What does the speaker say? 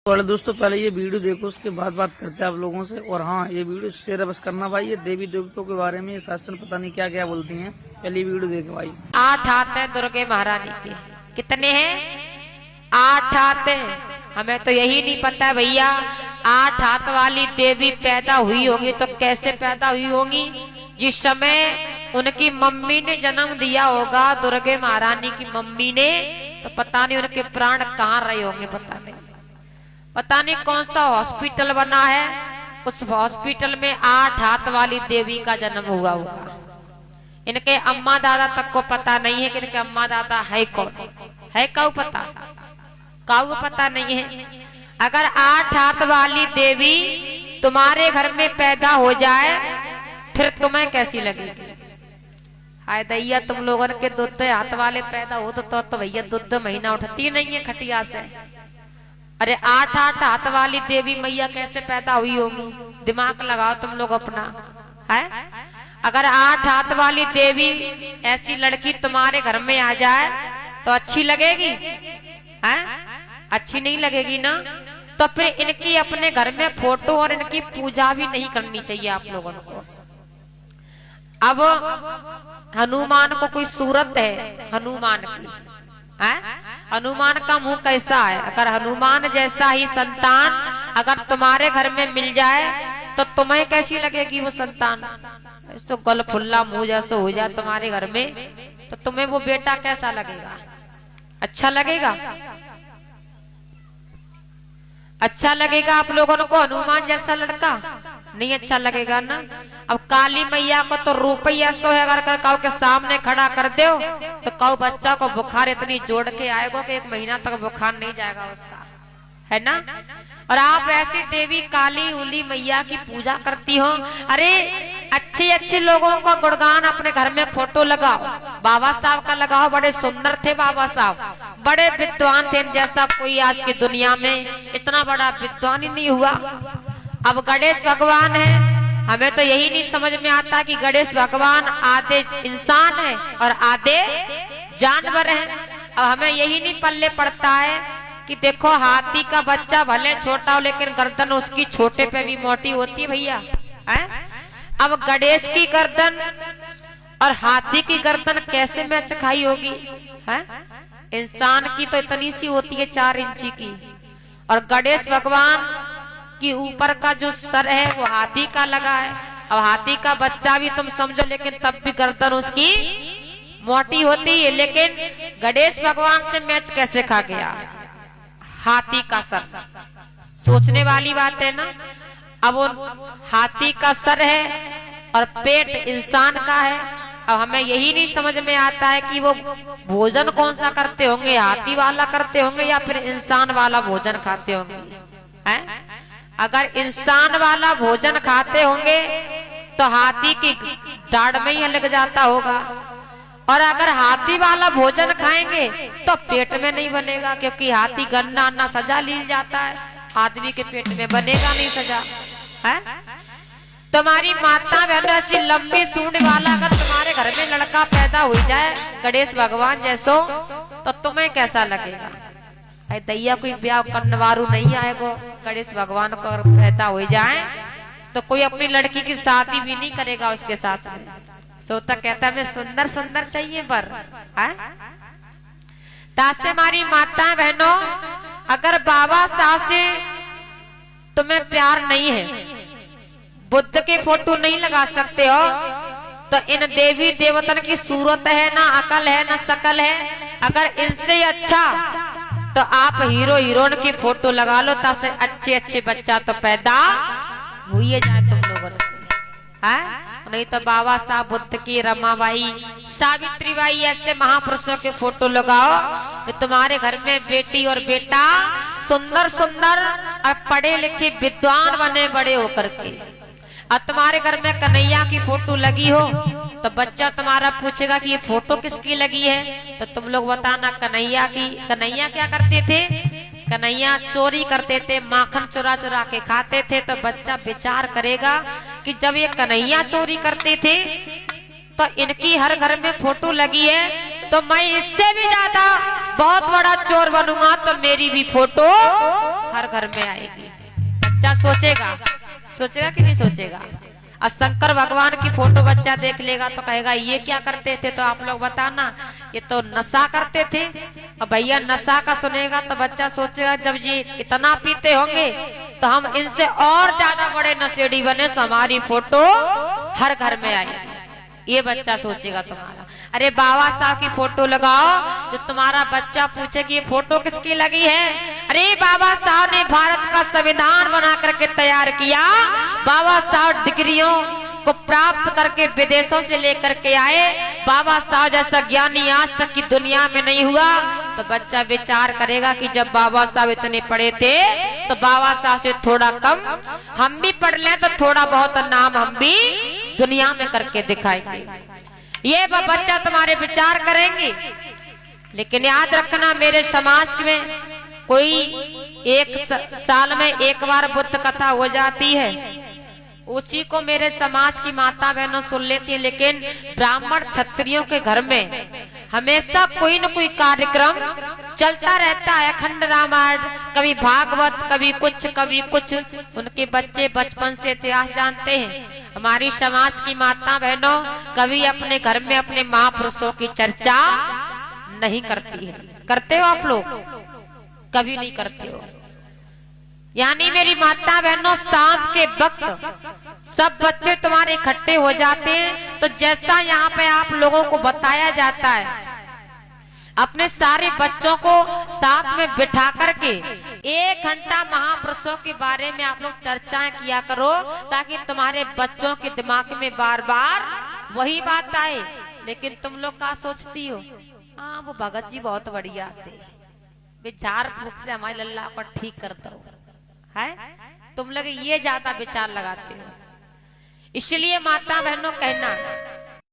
वाले दोस्तों, पहले ये वीडियो देखो, उसके बाद बात करते हैं आप लोगों से। और हाँ, ये वीडियो शेयर बस करना भाई। ये देवी देवताओं के बारे में शास्त्र पता नहीं क्या क्या बोलती हैं। पहले वीडियो देखो भाई। 8 हाथ हैं दुर्गे महारानी के। कितने हैं? 8 हाथ हैं। हमें तो यही नहीं पता भैया, 8 हाथ वाली देवी पैदा हुई होगी तो कैसे पैदा हुई होगी? जिस समय उनकी मम्मी ने जन्म दिया होगा, दुर्गे महारानी की मम्मी ने, तो पता नहीं उनके प्राण कहाँ रहे होंगे। पता नहीं कौन सा हॉस्पिटल बना है, उस हॉस्पिटल में 8 हाथ वाली देवी का जन्म हुआ होगा। इनके अम्मा दादा तक को पता नहीं है कि इनके अम्मा दादा है कौन है। काऊ पता नहीं है। अगर 8 हाथ वाली देवी तुम्हारे घर में पैदा हो जाए फिर तुम्हें कैसी लगेगी? हाय दैया, तुम लोगों के 2 हाथ वाले पैदा हो तो भैया 2 महीना उठती नहीं है खटिया से। अरे 8 हाथ वाली देवी मैया कैसे पैदा हुई होगी? दिमाग लगाओ तुम लोग अपना। है अगर 8 हाथ वाली देवी ऐसी लड़की तुम्हारे घर में आ जाए तो अच्छी लगेगी? है अच्छी नहीं लगेगी ना। तो फिर इनकी अपने घर में फोटो और इनकी पूजा भी नहीं करनी चाहिए आप लोगों को। अब हनुमान को कोई सूरत है हनुमान की, है? हनुमान का मुंह कैसा है? अगर हनुमान जैसा ही संतान अगर तुम्हारे घर में मिल जाए तो तुम्हें कैसी लगेगी वो संतान? ऐसो गल फुल्ला मुंह जैसा हो जाए तुम्हारे घर में तो तुम्हें वो बेटा कैसा लगेगा? अच्छा लगेगा? अच्छा लगेगा आप लोगों को हनुमान जैसा लड़का? नहीं अच्छा लगेगा ना। अब काली मैया को तो रुपया सो है, अगर काऊ के सामने खड़ा कर दो तो काऊ बच्चा को बुखार इतनी जोड़ के आएगा कि 1 महीना तक बुखार नहीं जाएगा उसका, है ना। और आप ऐसी देवी काली उली मैया की पूजा करती हो। अरे अच्छे लोगों का गुणगान अपने घर में फोटो लगाओ। बाबा साहब का लगाओ, बड़े सुंदर थे बाबा साहब, बड़े विद्वान थे। जैसा कोई आज की दुनिया में इतना बड़ा विद्वान ही नहीं हुआ। अब गणेश भगवान है, हमें तो यही नहीं समझ में आता कि गणेश भगवान आधे इंसान है और आधे जानवर है। अब हमें यही नहीं पल्ले पड़ता है कि देखो हाथी का बच्चा भले छोटा हो लेकिन गर्दन उसकी छोटे पे भी मोटी होती है भैया, है? अब गणेश की गर्दन और हाथी की गर्दन कैसे मैच खाई होगी? है इंसान की तो इतनी सी होती है 4 इंची की, और गणेश भगवान कि ऊपर का जो सर है वो हाथी का लगा है। अब हाथी का बच्चा भी तुम समझो, लेकिन तब भी गर्दन उसकी मोटी होती है। लेकिन गणेश भगवान से मैच कैसे खा गया हाथी का सर? सोचने वाली बात है ना। अब वो हाथी का सर है और पेट इंसान का है। अब हमें यही नहीं समझ में आता है कि वो भोजन कौन सा करते होंगे, हाथी वाला करते होंगे या फिर इंसान वाला भोजन खाते होंगे, है? अगर इंसान वाला भोजन खाते होंगे तो हाथी की दाढ़ में ही लग जाता होगा, और अगर हाथी वाला भोजन खाएंगे तो पेट में नहीं बनेगा, क्योंकि हाथी गन्ना अन्ना सजा ली जाता है, आदमी के पेट में बनेगा नहीं सजा, है? तुम्हारी माता बहन ऐसी लंबी सूंड वाला अगर तुम्हारे घर में लड़का पैदा हो जाए गणेश भगवान जैसो तो तुम्हें कैसा लगेगा? दैया कोई ब्याह करनवारू नहीं आएगो। गणेश भगवान को पैदा हो जाए तो कोई अपनी लड़की की शादी भी नहीं करेगा उसके साथ में। सोता कहता मैं सुंदर सुंदर चाहिए पर, है? तासे हमारी माता बहनों, अगर बाबा साहब से तुम्हें प्यार नहीं है, बुद्ध के फोटो नहीं लगा सकते हो, तो इन देवी देवतन की सूरत है ना, अकल है ना, शकल है। अगर इनसे अच्छा तो आप हीरो हीरोइन की फोटो लगा लो, ताकि अच्छे बच्चा तो पैदा हुई जाए तुम लोगों ने, है? नहीं तो बाबा साहब, बुद्ध की, रमाबाई, सावित्री बाई ऐसे महापुरुषों के फोटो लगाओ तो तुम्हारे घर में बेटी और बेटा सुंदर सुंदर और पढ़े लिखे विद्वान बने बड़े होकर के। अब तुम्हारे घर में कन्हैया की फोटो लगी हो तो बच्चा तुम्हारा पूछेगा कि ये फोटो किसकी लगी है, तो तुम लोग बताना कन्हैया की। कन्हैया क्या करते थे? कन्हैया चोरी करते थे, माखन चुरा चुरा के खाते थे। तो बच्चा विचार करेगा कि जब ये कन्हैया चोरी करते थे तो इनकी हर घर में फोटो लगी है, तो मैं इससे भी ज्यादा बहुत बड़ा चोर बनूंगा तो मेरी भी फोटो हर घर में आएगी। बच्चा सोचेगा, सोचेगा कि नहीं सोचेगा? और शंकर भगवान की फोटो बच्चा देख लेगा तो कहेगा ये क्या करते थे? तो आप लोग बताना, ये तो नशा करते थे। और भैया नशा का सुनेगा तो बच्चा सोचेगा जब ये इतना पीते होंगे तो हम इनसे और ज्यादा बड़े नशेड़ी बने तो हमारी फोटो हर घर में आएगी। ये बच्चा सोचेगा तुम्हारा। अरे बाबा साहब की फोटो लगाओ, जो तुम्हारा बच्चा पूछे कि ये फोटो किसकी लगी है? अरे बाबा साहब ने भारत का संविधान बना करके तैयार किया। बाबा साहब डिग्रियों को प्राप्त करके विदेशों से लेकर के आए। बाबा साहब जैसा ज्ञानी आज तक की दुनिया में नहीं हुआ। तो बच्चा विचार करेगा कि जब बाबा साहब इतने पढ़े थे तो बाबा साहब से थोड़ा कम हम भी पढ़ लें तो थोड़ा बहुत नाम हम भी दुनिया में करके दिखाएंगे। ये बच्चा तुम्हारे विचार करेंगे। लेकिन याद रखना, मेरे समाज में कोई एक साल में एक बार बुद्ध कथा हो जाती है, उसी को मेरे समाज की माता बहनों सुन लेती है। लेकिन ब्राह्मण क्षत्रियों के घर में हमेशा कोई न कोई कार्यक्रम चलता रहता है। अखंड रामायण, कभी भागवत, कभी कुछ। उनके बच्चे बचपन से इतिहास जानते हैं। हमारी समाज की माता बहनों कभी अपने घर में अपने महापुरुषों की चर्चा नहीं करती है। करते हो आप लोग? कभी नहीं करते हो। यानी मेरी माता बहनों, शाम के वक्त सब बच्चे तुम्हारे इकट्ठे हो जाते हैं तो जैसा यहाँ पे आप लोगों को बताया जाता है, अपने सारे बच्चों को साथ में बिठा करके 1 घंटा महापुरुषों के बारे में आप लोग चर्चाएं किया करो, ताकि तुम्हारे बच्चों के दिमाग में बार बार वही बात आए। लेकिन तुम लोग क्या सोचती हो? हाँ, वो भगत जी बहुत बढ़िया थे, विचार फूक से हमारे लल्ला को ठीक कर दो है। तुम लोग ये ज्यादा विचार लगाते हो। इसलिए माता बहनों कहना,